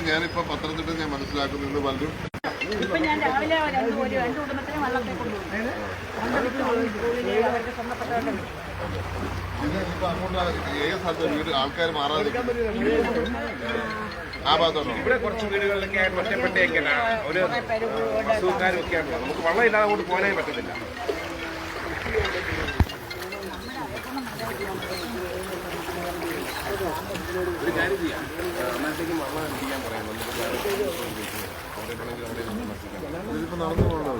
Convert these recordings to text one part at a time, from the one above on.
ഞാനിപ്പോ പത്തനംതിട്ട ഞാൻ മനസ്സിലാക്കുന്നത് പലരും ഇപ്പൊ ഞാൻ രാവിലെ രണ്ട് കുടുംബത്തിനെ വള്ളത്തെ കൊണ്ടുപോകും. ഏത് സ്ഥലത്ത് വീട് ആൾക്കാർ മാറാതെ ആ ഭാഗത്തോട്ടോ ഇവിടെ കുറച്ച് വീടുകളിലൊക്കെ ഒറ്റപ്പെട്ടേക്കല്ല ഒരു അസുഖക്കാരും ഒക്കെയാണ്. നമുക്ക് വള്ളം ഇല്ലാതെ അങ്ങോട്ട് പോകാനേ പറ്റത്തില്ല. ഒരു കാര്യം ചെയ്യാം, അന്നത്തേക്കും വള്ളം അടിക്കാൻ പറയാം. ഇതിപ്പോ നടന്നു പോകണോ?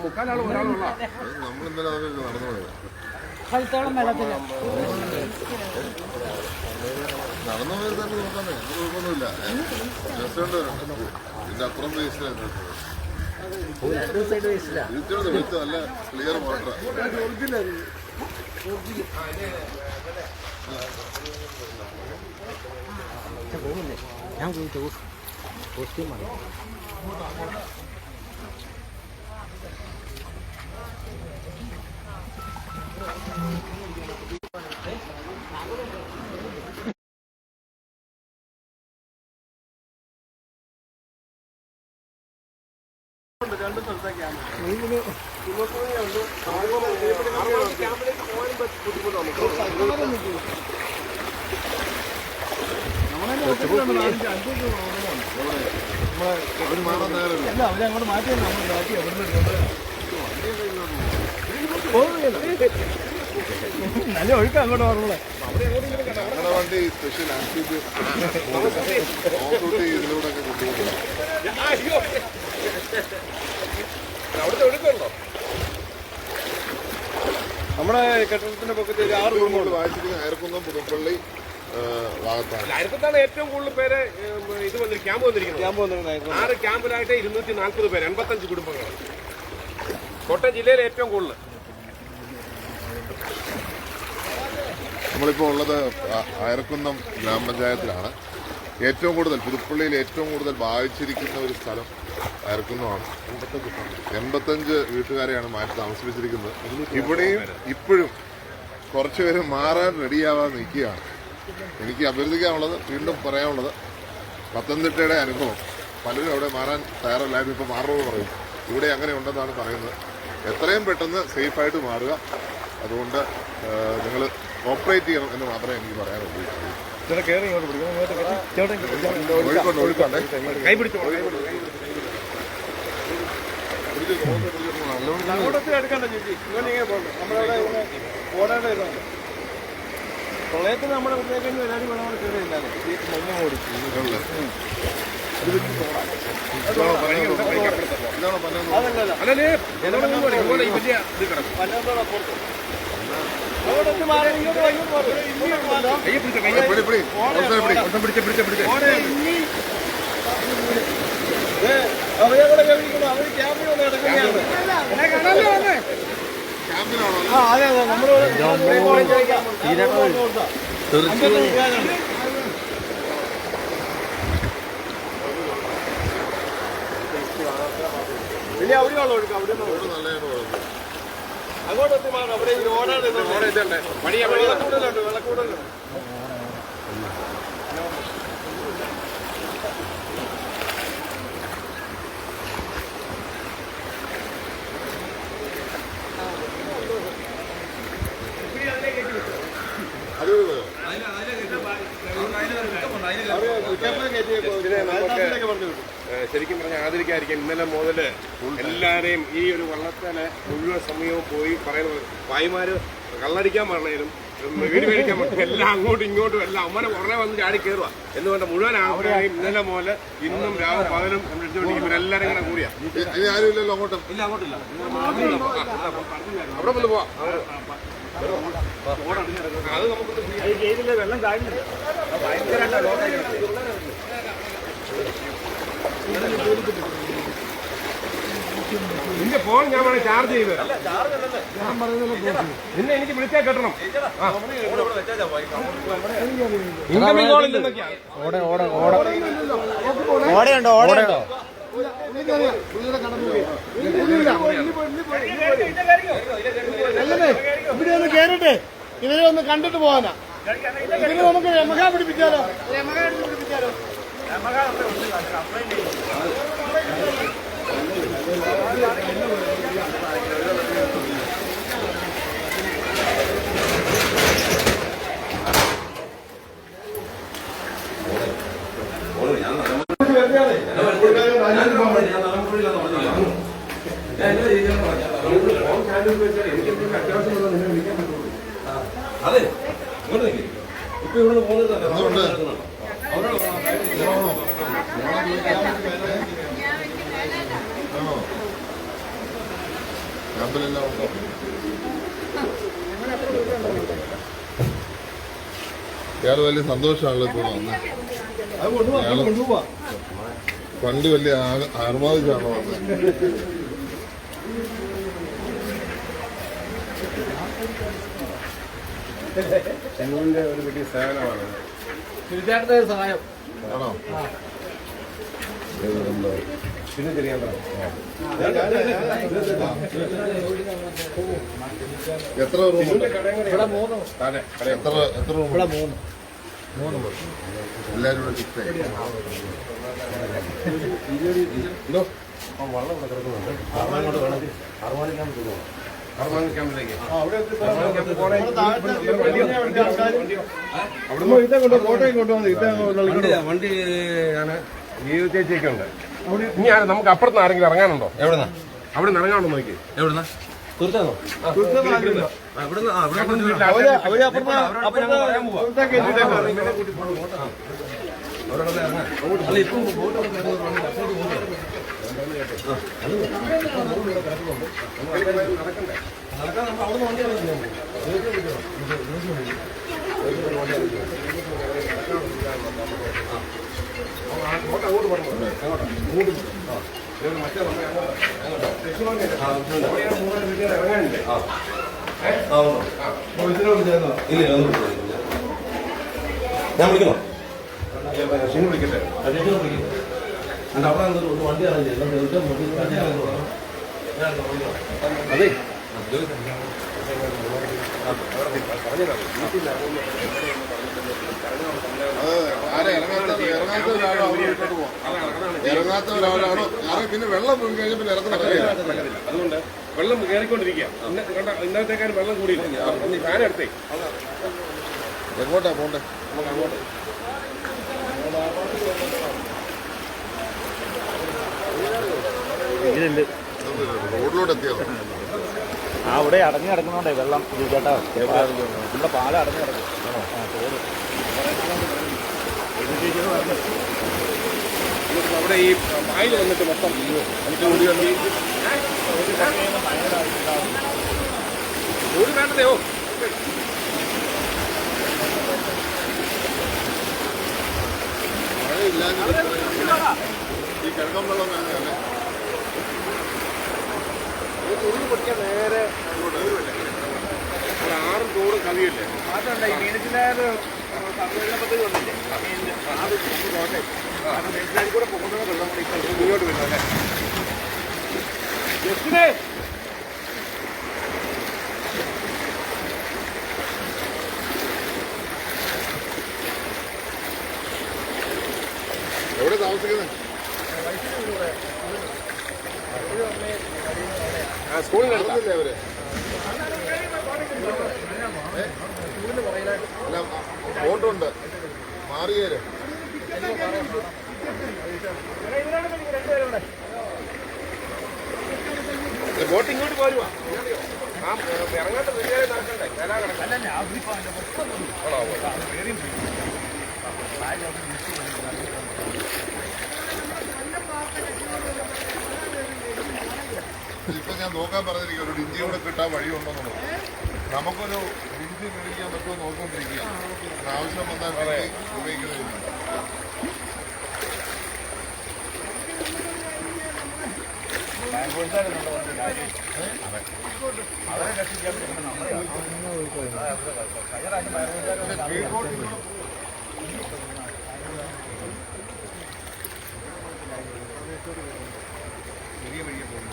മുക്കാലാളോ ഒരാളുള്ള നമ്മളിന്നലെ അതൊക്കെ നടന്നു പോയത്. സ്ഥലത്തോളം വെള്ളത്തില്ല നടന്നു പോയത് തന്നെ നോക്കാനേ കുഴപ്പമൊന്നുമില്ല. രസമുണ്ട്. ഇതിന്റെ അപ്പുറം വേസ്റ്റിലായിരുന്നു. നല്ല ക്ലിയർ വാട്ടർ. ഞാൻ കോസ്റ്റ്യൂം ആണ്. രണ്ട് സ്ഥലത്തേക്കാണ് അവരങ്ങോട്ട് മാറ്റി നല്ല ഒഴുക്കം അങ്ങോട്ട് ഓർമ്മ. ഞങ്ങളുടെ വണ്ടി സ്പെഷ്യൽ ആക്ടിവിറ്റി ഇതിലൂടെ ഒക്കെ കൊണ്ടുപോകും. അവിടുത്തെ ഒഴുക്കുണ്ടോ? നമ്മുടെ കെട്ടിടത്തിന്റെ പൊക്കത്തിൽ 6 കുടുംബങ്ങൾ വായിച്ചിരിക്കുന്ന അയർക്കുന്നം പുതുപ്പള്ളി ഭാഗത്താണ്. അയർക്കുന്നതാണ് ഏറ്റവും കൂടുതൽ പേര് ഇത് വന്നിട്ട് ക്യാമ്പ് വന്നിരിക്കുന്നത്. 6 ക്യാമ്പിലായിട്ട് 240 പേര്, 85 കുടുംബങ്ങൾ. കോട്ടയം ജില്ലയിൽ ഏറ്റവും കൂടുതൽ. നമ്മളിപ്പോൾ ഉള്ളത് അയർക്കുന്നം ഗ്രാമപഞ്ചായത്തിലാണ്. ഏറ്റവും കൂടുതൽ പുതുപ്പള്ളിയിൽ ഏറ്റവും കൂടുതൽ ബാധിച്ചിരിക്കുന്ന ഒരു സ്ഥലം അയർക്കുന്നമാണ്. 85 വീട്ടുകാരെയാണ് മാറ്റി താമസിപ്പിച്ചിരിക്കുന്നത്. ഇവിടെയും ഇപ്പോഴും കുറച്ചുപേര് മാറാൻ റെഡിയാവാൻ നിൽക്കുകയാണ്. എനിക്ക് അഭ്യർത്ഥിക്കാനുള്ളത്, വീണ്ടും പറയാനുള്ളത്, പത്തനംതിട്ടയുടെ അനുഭവം പലരും അവിടെ മാറാൻ തയ്യാറല്ലായിരുന്നു. ഇപ്പോൾ മാറണമെന്ന് പറയും. ഇവിടെ അങ്ങനെ ഉണ്ടെന്നാണ് പറയുന്നത്. എത്രയും പെട്ടെന്ന് സേഫായിട്ട് മാറുക. അതുകൊണ്ട് നിങ്ങൾ ഓപ്പറേറ്റ് ചെയ്യണം എന്ന് മാത്രമേ എനിക്ക് പറയാനുള്ളൂ. ഒഴുക്കുണ്ട്. കൈ പിടിച്ചോ. പ്രളയത്തിന് നമ്മുടെ കുട്ടിയേക്കഴിഞ്ഞ് എല്ലാവരും വെള്ളം കയറിയില്ലാതെ മഞ്ഞ ഓടിച്ചു. അവരെ കേൾക്കണം. അവർ ക്യാമ്പിൽ വന്ന് കിടക്കുകയാണ്. അതെ അതെ, നമ്മൾ ഇനി അവിടെയുള്ള ഒഴുക്കാം. അവിടെ അങ്ങോട്ട് മാറും. അവിടെ ഈ ഓടാണ് വെള്ളക്കൂടലുണ്ട്. വെള്ളക്കൂടലുണ്ട്. ശരിക്കും പറഞ്ഞാൽ ആദരിക്കാതിരിക്കാൻ ഇന്നലെ മുതൽ എല്ലാവരെയും ഈ ഒരു വള്ളത്തിലെ മുഴുവൻ സമയവും പോയി പറയുന്നത്, ഭായിമാര് കള്ളടിക്കാൻ പറഞ്ഞാലും വീട് മേടിക്കാൻ പറഞ്ഞു, എല്ലാം അങ്ങോട്ടും ഇങ്ങോട്ടും എല്ലാം അമ്മനെ ഉടനെ വന്ന് ചാടി കയറുക എന്ന് പറഞ്ഞ മുഴുവൻ ആൾക്കാരെയും ഇന്നലെ മുതൽ ഇന്നും രാവും പകലും സംരക്ഷിച്ചുകൊണ്ടിരിക്കും. ഇവരെല്ലാവരും ഇങ്ങനെ കൂടിയാ. ആരുമില്ലല്ലോ അങ്ങോട്ടും. ഇല്ല, അങ്ങോട്ടില്ല. അവിടെ വന്ന് പോവാം. അത് നമുക്ക് വെള്ളം താഴ്ന്നില്ല. നിന്റെ ഫോൺ ഞാൻ വേണേ ചാർജ് ചെയ്ത് നിന്നെ എനിക്ക് വിളിച്ചാൽ കെട്ടണം. ഇൻകമിംഗ് കോളിൽ നിന്നൊക്കെയാണ്. ഓടയുണ്ടോ? ഓടയുണ്ടോ? ഇവിടെ ഒന്ന് കേറട്ടെ, ഇവരെ ഒന്ന് കണ്ടിട്ട് പോകാനാ. ഇതിന് നമുക്ക് യമക പിടിപ്പിച്ചാലോ? അതെ ഇങ്ങോട്ട് നിൽക്കും ഇപ്പൊ ഇവിടെ പോകുന്നത് ക്യാമ്പിലെല്ലാം ഉണ്ടോ? ഇയാള് വലിയ സന്തോഷമാണല്ലോ ഇപ്പോൾ വന്നത്. പണ്ട് വലിയ ആർമാദിച്ചാണോ വന്നത്? ചെങ്ങൂരിന്റെ ഒരു വലിയ സേവനമാണ്. സഹായം ആണോ? പിന്നെ ചെറിയ എത്ര റൂമുണ്ട്? എത്ര റൂം? എല്ലാവരും കൂടെ ഫിക്സ് ആയി. വള്ളം ഇവിടെ കിടക്കുന്നുണ്ട്. വണ്ടി ഞാൻ ജീവിതത്തേക്കൊക്കെ ഉണ്ട്. ഇനി നമുക്ക് അപ്പുറത്ത് ആരെങ്കിലും ഇറങ്ങാനുണ്ടോ? എവിടെന്നാ? അവിടെ നിന്ന് ഇറങ്ങാണോ നോക്കി? എവിടെന്നാ? തീർച്ചയാണോ? ഞാൻ വിളിക്കണോ? വിളിക്കട്ടെ. അവിടെ വണ്ടി അതെ ഇറങ്ങാത്ത ഒരാളാണോ? പിന്നെ വെള്ളം പോയി കഴിഞ്ഞാൽ പിന്നെ ഇറങ്ങുന്നില്ല. അതുകൊണ്ട് വെള്ളം കയറിക്കൊണ്ടിരിക്കുക. ഇന്നത്തേക്കാരും വെള്ളം കൂടിയില്ല. ഫാൻ എടുത്തേ. എങ്ങോട്ടാ പോണ്ടേ? അങ്ങോട്ട് റോഡിലോട്ട് എത്തിയത് അവിടെ അടഞ്ഞു കിടക്കുന്നുണ്ടേ വെള്ളം. ചേട്ടാ ഇവിടെ പാലം അടഞ്ഞു കിടക്കും. അവിടെ ഈ പായൽ വന്നിട്ട് മൊത്തം ഒരു വേണ്ടതയോ മഴയില്ലാതെ ഈ കിഴക്കം വെള്ളം വേണ്ടതല്ലേ? പൊട്ടിയാൽ നേരെ അവിടെ ആറും തോടും കവിയല്ലേ? മാത്രമല്ല ഈ മീനച്ചിലാറ് പദ്ധതി വന്നില്ലേ? കോട്ടെ കാരണം മീനച്ചിലാരി കൂടെ പോകുന്ന വെള്ളം കൂടി ഇങ്ങോട്ട് വരുന്നു അല്ലേ? ജസ്റ്റിനെ എവിടെ താമസിക്കുന്നത്? സ്കൂളിനടുത്തല്ലേ അവര്? അല്ല, ബോട്ടുണ്ട് മാറിയേര്. ബോട്ട് ഇങ്ങോട്ട് പോരുവാ. ആ ഇറങ്ങാത്ത വീടുകാരെ നടക്കണ്ടേ? ഇപ്പൊ ഞാൻ നോക്കാൻ പറഞ്ഞിരിക്കുക ഒരു ഡിഞ്ചി കൂടെ കിട്ടാൻ വഴിയുണ്ടോന്നുള്ളത്. നമുക്കൊരു ഡിഞ്ചി മേടിക്കാൻ പറ്റുമോ നോക്കൊണ്ടിരിക്കുക. ആവശ്യം വന്നാൽ ഉപയോഗിക്കുന്നില്ല. അവരെ രക്ഷിക്കാൻ ചെറിയ വഴിയെ പോകുന്നു.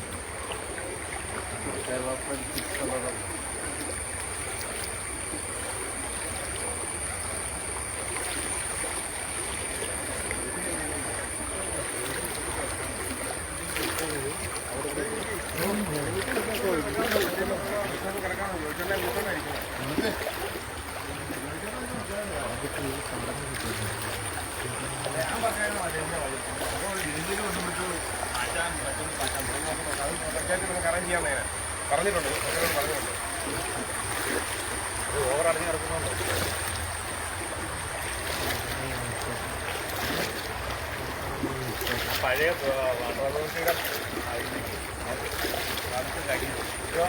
പഞ്ചായത്തിൽ നമുക്ക് അറേഞ്ച് ചെയ്യാൻ പറഞ്ഞിട്ടുണ്ട്. ഓവർ അടഞ്ഞു കിടക്കുന്നുണ്ടോ? പഴയ വാട്ടർ അതോറിറ്റിയുടെ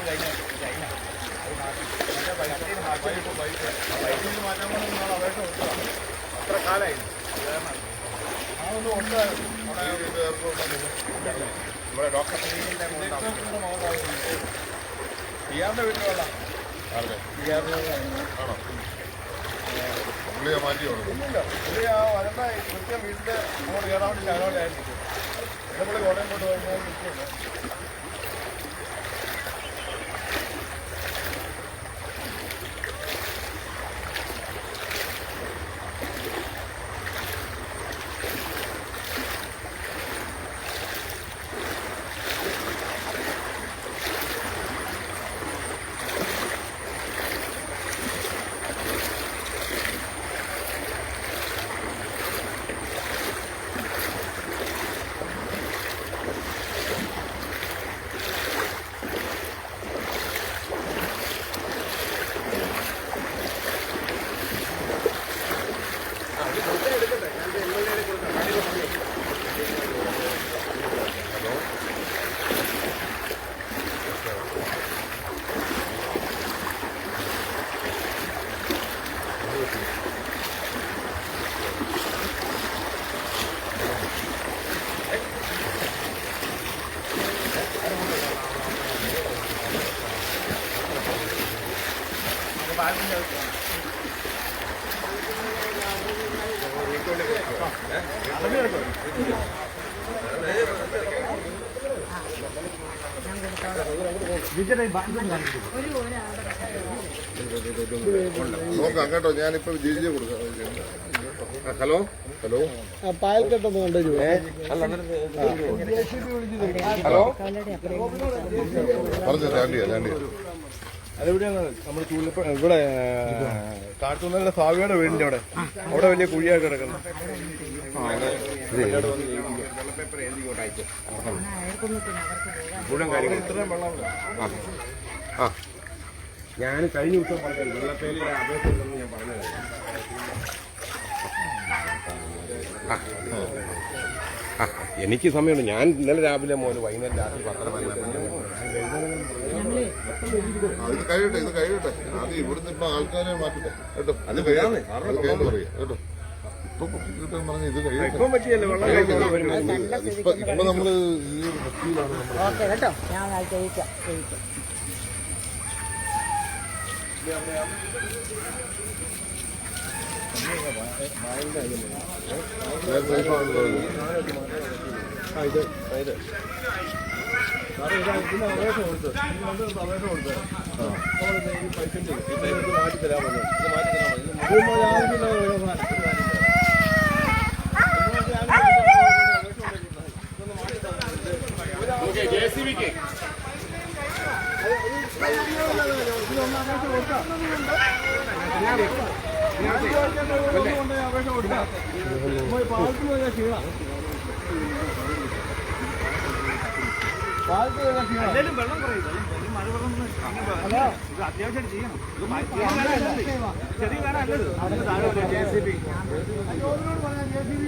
കഴിഞ്ഞ പൈസയിൽ മാറ്റാൻ കൊണ്ട് നമ്മൾ അപേക്ഷ കൊടുത്തതാണ്. അത്ര കാലമായി അതൊന്നും ഒട്ട് നമ്മുടെ ഡോക്ടർ ഇയാളുടെ വീട്ടിൽ വെള്ളം ആരുടെ ആണോ പുള്ളിയെ മാറ്റി കൊടുക്കും പുള്ളി ആ വരണ്ട കൃത്യം വീട്ടിൽ അങ്ങോട്ട് കയറാൻ വേണ്ടി ഞങ്ങളോടായിരുന്നു എൻ്റെ പുള്ളി കോട്ടയം കൊണ്ട് പോയി നിൽക്കുന്നുണ്ട്. നോക്കാം കേട്ടോ. ഞാനിപ്പോ ജിജി കൊടുക്കാം. ഹലോ ഹലോ പായൽക്കെട്ടൊന്ന് കൊണ്ടുവരൂ. ഹലോ പറഞ്ഞു ചാണ്ടിയാ അതെവിടെയാണ് നമ്മൾ ഇവിടെ കാട്ടുന്നതിന്റെ സ്വാമിയുടെ വീടിന്റെ അവിടെ വലിയ കുഴിയായിട്ട് കിടക്കുന്നത്. മുഴുവൻ കാര്യങ്ങൾ ഇത്രയും വെള്ളം ഞാൻ കഴിഞ്ഞ ദിവസം പറഞ്ഞത് വെള്ളത്തേലിയുടെ അപേക്ഷ ഉണ്ടെന്ന് ഞാൻ പറഞ്ഞത്. എനിക്ക് സമയമുണ്ട്. ഞാൻ ഇന്നലെ രാവിലെ മുതൽ വൈകുന്നേരം രാത്രി 10 ഇത് കഴിയട്ടെ ആദ്യം ഇവിടുന്ന് ഇപ്പൊ ആൾക്കാരെ മാറ്റട്ടെ കേട്ടോ. അത് കഴിയാന്ന് പറയാം കേട്ടോ. ഇപ്പൊ കിട്ടാൻ പറഞ്ഞ ഇത് കഴിയട്ടെ. ഇപ്പം പറ്റിയല്ലേ വെള്ളം ഇപ്പൊ നമ്മള് ഈ ഒരു ഫെസ്റ്റിവലാണ് ഓക്കെ കേട്ടോ, ഞാൻ കഴിക്കാം. അപേക്ഷ കൊടുത്ത് മാറ്റി തരാൻ പറഞ്ഞു. JCBക്ക് അപേക്ഷ കൊടുക്കാം. പാലത്ത് പോയാൽ ക്ഷീണം. വെള്ളം കുറയില്ല. മഴ വെള്ളം ഇത് അത്യാവശ്യം ചെയ്യണം. ചെറിയ വേറെ അല്ലത് JCB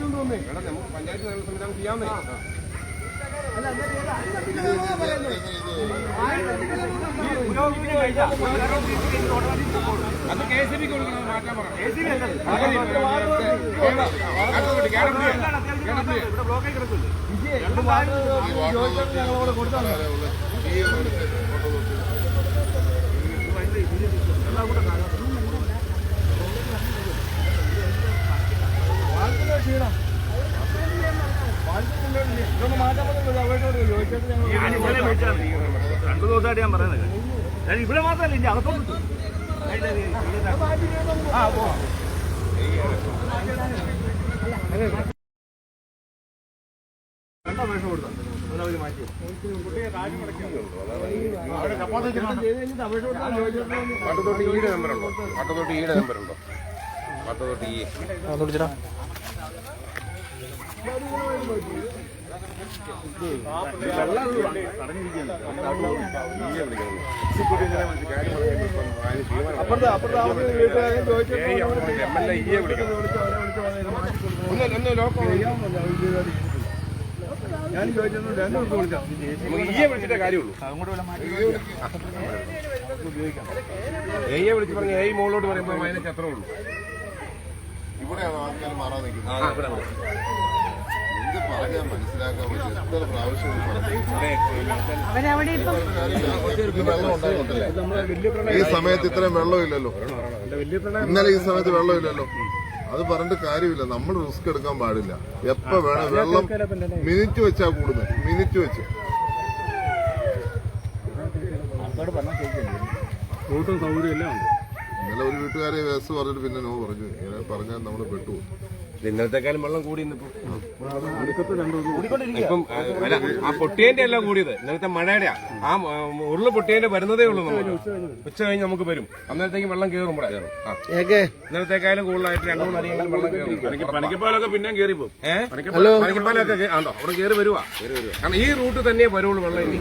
കൊണ്ടുവന്നേ. നമുക്ക് പഞ്ചായത്ത് സംവിധാനം ചെയ്യാമെന്നേ. അത് KCB കൊടുക്കണം, മാറ്റാൻ പറയാം. KCB അല്ലത്. ഇവിടെ ബ്ലോക്കായി കിടക്കില്ല. ഞങ്ങളോട് കൊടുത്താൽ ക്ഷീണം ഇതൊന്ന് മാറ്റാൻ പറ്റുന്നില്ല. അവരോട് ചോദിച്ചിട്ട് ഞാൻ ഇന്നലെ വിളിച്ചാണ്. 2 ദിവസമായിട്ട് ഞാൻ പറയുന്നത്. ഞാൻ ഇവിടെ മാത്രമല്ല, ഇനി അകത്തോട്ട് പോവാം. രണ്ടപേക്ഷ കൊടുത്താൽ അവര് മാറ്റി കുട്ടിയെ കാര്യം പാട്ടത്തോട്ട് ഈയുടെ നമ്പറുണ്ടോ? പാട്ടത്തോട്ട് ഈയുടെ നമ്പറുണ്ടോ? പാട്ടത്തോട്ട് ഈ അപ്പുറത്തെ വീട്ടുകാരെ ചോദിച്ചു ഞാൻ ചോദിച്ചത് 2 ദിവസം വിളിച്ചാൽ വിളിച്ചിട്ടേ കാര്യമുള്ളൂ. വിളിച്ച് പറഞ്ഞ മോളോട് പറയുമ്പോൾ അതിനൊക്കെ അത്രേ ഉള്ളൂ. ഇവിടെയാണ് ആൾക്കാർ മാറാൻ നിൽക്കുന്നത്. എന്ത് പറഞ്ഞാൽ മനസ്സിലാക്കാൻ പറ്റും? എത്ര പ്രാവശ്യം അവരവിടെ ഇപ്പം വെള്ളം ഉണ്ടായിരുന്നില്ല. ഈ സമയത്ത് ഇത്രയും വെള്ളമില്ലല്ലോ. ഇന്നലെ ഈ സമയത്ത് വെള്ളമില്ലല്ലോ. അത് പറഞ്ഞിട്ട് കാര്യമില്ല. നമ്മൾ റിസ്ക് എടുക്കാൻ പാടില്ല. എപ്പോ വേണം വെള്ളം മിനിറ്റ് വെച്ചാ കൂടുന്നത്. മിനിറ്റ് വെച്ച് റൂട്ടും സൗകര്യം എല്ലാം ഉണ്ട്. ഇന്നലെ ഒരു വീട്ടുകാരെ വേസ് പറഞ്ഞിട്ട് പിന്നെ നോ പറഞ്ഞു. ഇങ്ങനെ പറഞ്ഞാൽ നമ്മൾ പെട്ടുപോകും. ഇന്നലത്തെക്കാളും വെള്ളം കൂടി ഇപ്പം ആ പൊട്ടിയന്റെ അല്ല കൂടിയത്, ഇന്നലത്തെ മഴയുടെ ആ ഉരുള് പൊട്ടിയന്റെ വരുന്നതേ ഉള്ളൂ. നമ്മൾ ഉച്ച കഴിഞ്ഞ് നമുക്ക് വരും. അന്നേരത്തേക്ക് വെള്ളം കയറും. ഇവിടെ ഇന്നലത്തേക്കാളും കൂടുതലായിട്ട് 2-3 അടിയെങ്കിലും വെള്ളം കയറും. പണിക്കപ്പാലൊക്കെ പിന്നെയും കയറി പോകും. പണിക്കപ്പാലൊക്കെ ആണോ അവിടെ കയറി വരുവാ. കാരണം ഈ റൂട്ട് തന്നെ വരുള്ളൂ വെള്ളം. ഇനി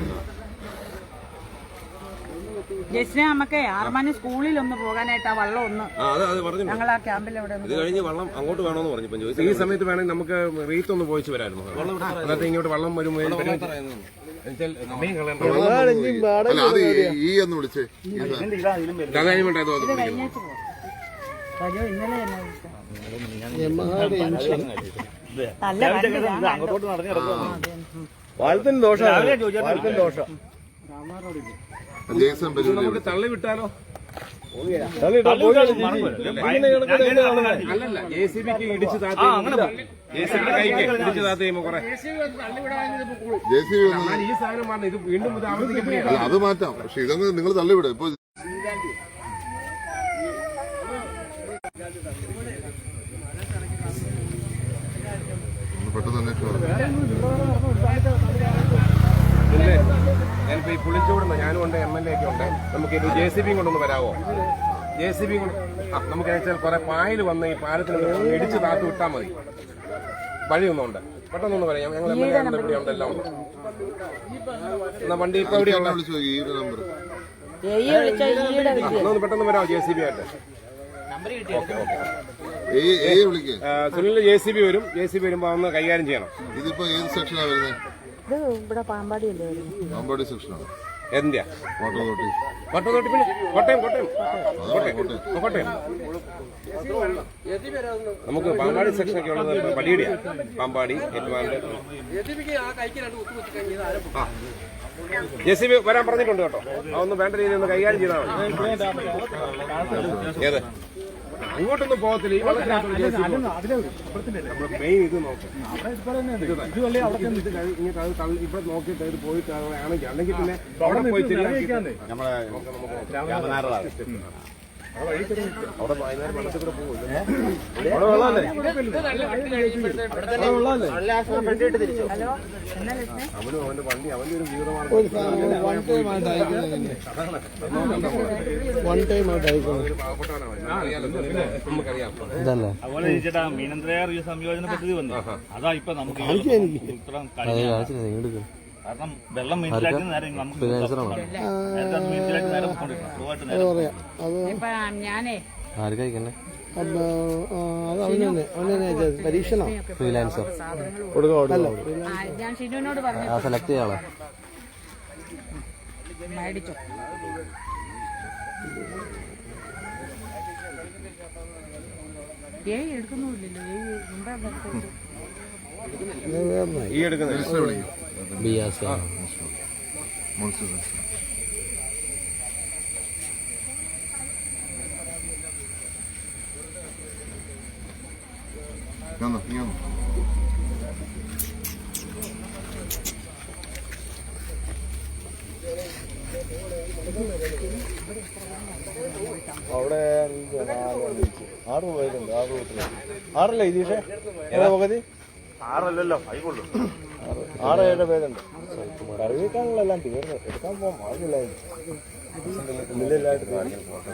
ജസ്റ്റിനെ നമുക്ക് 6 മണി സ്കൂളിൽ ഒന്ന് പോകാനായിട്ട് ആ വള്ളം ഒന്ന് ഞങ്ങൾ ആ ക്യാമ്പിലവിടെ ഇത് കഴിഞ്ഞ് വെള്ളം അങ്ങോട്ട് വേണമെന്ന് പറഞ്ഞു. ഈ സമയത്ത് വേണമെങ്കിൽ നമുക്ക് റീത്ത് ഒന്ന് പോയിച്ച് വരായിരുന്നു. അന്നത്തെ ഇങ്ങോട്ട് വെള്ളം വരുമ്പോൾ അല്ല അത് ഈ എന്ന് വിളിച്ചേ. ഇന്നലെ അങ്ങോട്ട് നടന്നു കിടക്കുന്നു. പാലത്തിന് ദോഷം. ജേസൺ നമുക്ക് തള്ളി വിട്ടാലോ? അല്ലല്ല, JCBക്ക് ഇടിച്ച് താത്തി JCBയുടെ കൈക്ക് ഇടിച്ച് താത്തി കഴിയുമ്പോ കുറെ ഈ സാധനം പറഞ്ഞു. ഇത് വീണ്ടും ആവർത്തിക്കപ്പെടുകയാണ്. അത് മാറ്റാം. പക്ഷെ ഇതങ്ങ് നിങ്ങൾ തള്ളിവിടും. ഇപ്പൊ പെട്ടെന്ന് തന്നെ ഞാനിപ്പോ ഈ പുളിച്ചൂടുന്ന ഞാനും ഉണ്ട്, MLA ഒക്കെ ഉണ്ട്. നമുക്ക് ഇത് JCB കൊണ്ടൊന്ന് വരാവോ? JCB കൊണ്ട് നമുക്ക് വെച്ചാൽ കുറെ പായൽ വന്ന് ഈ പാലത്തിന് ഇടിച്ച് താത്ത് വിട്ടാൽ മതി. വഴിയൊന്നുമുണ്ട്. പെട്ടെന്നൊന്ന് പറയാം. ഞങ്ങൾ MLA ഇവിടെ ഉണ്ട്, എല്ലാം ഉണ്ട്. എന്നാ വണ്ടി ഇപ്പൊ എവിടെയുള്ള ഒന്ന് പെട്ടെന്ന് വരാമോ JCB ആയിട്ട്? സുനിൽ JCB വരും. JCB വരുമ്പോ ഒന്ന് കൈകാര്യം ചെയ്യണം. ഇതിപ്പോ ഏത് സെക്ഷനാ വരുന്നത്? ഇത് ഇവിടെ പാമ്പാടിയല്ലേ? പാമ്പാടി സെക്ഷനാണ്. എന്തിയാ? വാട്ടർ തോട്ടി പിന്നെ കോട്ടയം. നമുക്ക് പാമ്പാടി സെക്ഷനൊക്കെ ഉള്ളത് പടിയടിയാണ്. പാമ്പാടി, ഏറ്റുമാനൂർ. JCB വരാൻ പറഞ്ഞിട്ടുണ്ട് കേട്ടോ. അതൊന്ന് വേണ്ട രീതിയിൽ ഒന്ന് കൈകാര്യം ചെയ്താൽ മതി. ഏത് അങ്ങോട്ടൊന്നും പോകത്തില്ല. ഈ വെള്ളത്തിനകത്ത് മെയിൻ ഇത് നോക്കും. ഇവിടെ നോക്കിയിട്ട് ഇത് പോയിട്ട് ആണെങ്കിൽ അല്ലെങ്കിൽ പിന്നെ അവിടെ പോയി അവിടെ വൈകുന്നേരം വെള്ളത്തിൽ കൂടെ പോകും. അവനും അവന്റെ വണ്ടി അവന്റെ ഒരു ജീവിതമാണ്. അതുപോലെ ചേട്ടാ മീനന്തരയാർ ഈ സംയോജന പദ്ധതി വന്നു. അതാ ഇപ്പൊ നമുക്ക് കാരണം വെള്ളം മീൻസിലായിട്ട് നേരെ നമുക്ക് മീൻസിലായിട്ട് നേരെ ഞാനേ പരീക്ഷണോ ഫ്രീലാൻസർ ഞാൻ ഷിനുവിനോട് പറഞ്ഞു സെലക്ട് ചെയ്യാളോ മേടിച്ചോ. എടുക്കുന്നില്ലല്ലോ. ഈ എടുക്കുന്നത് അവിടെ 6 പേരുണ്ട്. 6 വീട്ടിൽ 6 ഇതീഷേ പകുതി 6 ആയിക്കോളൂ. 6-7 പേരുണ്ട്. കറിവെക്കാനുള്ളെല്ലാം തീർന്നു. എടുക്കാൻ പോകാൻ ആളില്ല. ഉള്ളിലായിട്ട് കാണിക്കാൻ ഫോട്ടോ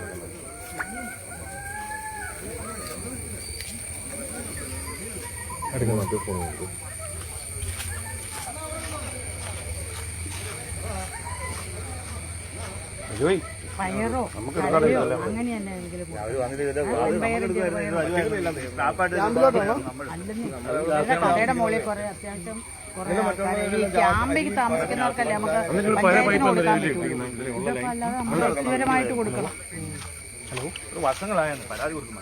പയറോ കറിയോ അങ്ങനെ തന്നെ എങ്കിലും കടയുടെ മുകളിൽ കുറെ അത്യാവശ്യം കുറെ ആൾക്കാരെ ഈ ക്യാമ്പിൽ താമസിക്കുന്നവർക്കല്ലേ നമുക്ക് പഞ്ചായത്തിന് കൊടുക്കാൻ പറ്റുള്ളൂ. ഇതൊക്കെ അല്ലാതെ നമ്മൾ വ്യക്തിപരമായിട്ട് കൊടുക്കണം. വർഷങ്ങളായെന്ന് പരാതി കൊടുക്കും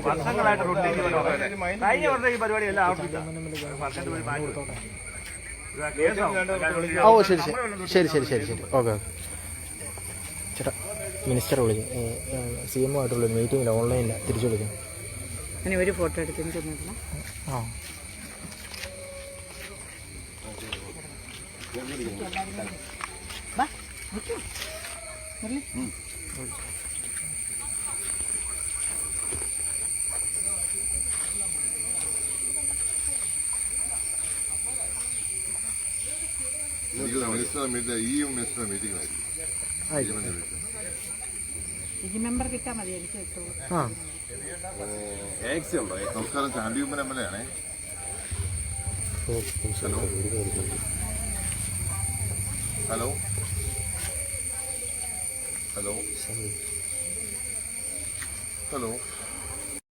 വർഷങ്ങളായിട്ട് കഴിഞ്ഞ വർഷം ഈ പരിപാടി എല്ലാം ആവർത്തിക്കാം. ഓ ശരി ശരി ശരി ശരി ശരി ഓക്കെ ചേട്ടാ മിനിസ്റ്റർ വിളിക്കും CM ആയിട്ടുള്ള മീറ്റിംഗിൽ ഓൺലൈനിൽ തിരിച്ചു വിളിക്കാം. അങ്ങനെ ഒരു ഫോട്ടോ എടുത്ത് എനിക്ക് തന്നിട്ടില്ല. ആ മിനിസ്റ്റർ മീറ്റിംഗ് ഈ മെമ്പർ കിട്ടാൻ മതി എനിക്ക് കിട്ടുള്ളൂ. ആ നമസ്കാരം. ചാണ്ടി ഉമ്മൻ MLA ആണേ. Hello hello hello